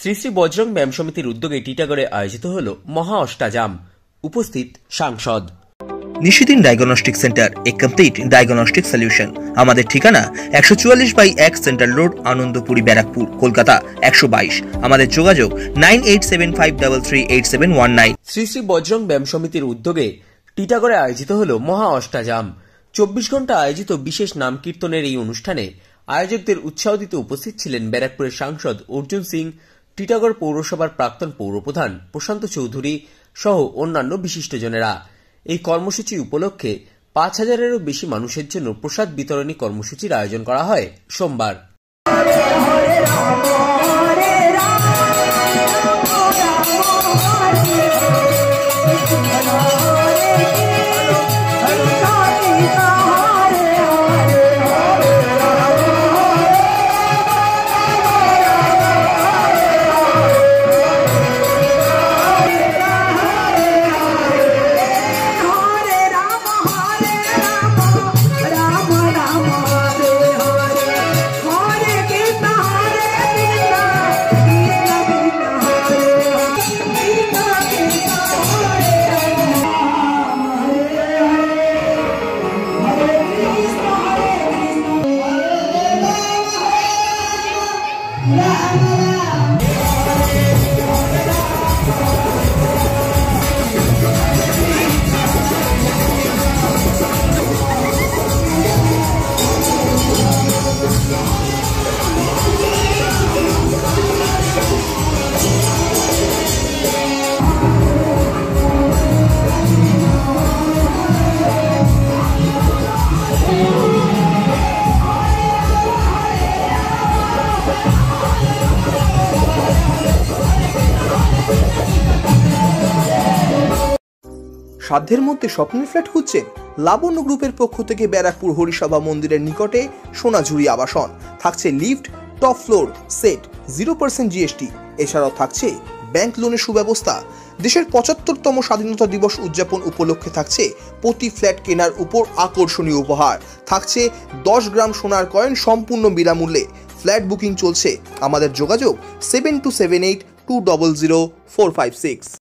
শ্রী শ্রী বজরং ব্যায়াম সমিতির উদ্যোগে টিটাগড়ে আয়োজিত হল মহা অষ্টাযাম। উপস্থিত সাংসদ। নিশিদিন ডায়াগনস্টিক সেন্টার, এ কমপ্লিট ডায়াগনস্টিক সলিউশন। আমাদের ঠিকানা 144/1 সেন্ট্রাল রোড, আনন্দপুরি, ব্যারাকপুর, কলকাতা 122। আমাদের যোগাযোগ 9875338719। শ্রী শ্রী বজরং ব্যায়াম সমিতির উদ্যোগে টিটাগড়ে আয়োজিত হল মহা অষ্টাযাম। 24 ঘন্টা আয়োজিত বিশেষ নাম কীর্তনের এই অনুষ্ঠানে আয়োজকদের উৎসাহ দিতে উপস্থিত ছিলেন ব্যারাকপুরের সাংসদ অর্জুন সিং, টিটাগড় পৌরসভার প্রাক্তন পৌরপ্রধান প্রশান্ত চৌধুরী সহ অন্যান্য বিশিষ্টজনেরা। এই কর্মসূচি উপলক্ষে 5000-এরও বেশি মানুষের জন্য প্রসাদ বিতরণী কর্মসূচির আয়োজন করা হয় সোমবার। সাধ্যের মধ্যে স্বপ্নের ফ্ল্যাট খুঁজছেন? লাবণ্য গ্রুপের পক্ষ থেকে ব্যারাকপুর হরিসভা মন্দিরের নিকটে সোনাঝুরি আবাসন। থাকছে lift, top floor, set, 0% GST. এছাড়াও থাকছে ব্যাংক লোনের সুব্যবস্থা। দেশের 75তম স্বাধীনতা দিবস উদযাপন উপলক্ষে থাকছে প্রতি ফ্ল্যাট কেনার উপর আকর্ষণীয় উপহার। থাকছে 10 গ্রাম সোনার কয়েন সম্পূর্ণ বিনামূল্যে। ফ্ল্যাট বুকিং চলছে। আমাদের যোগাযোগ 7278200456।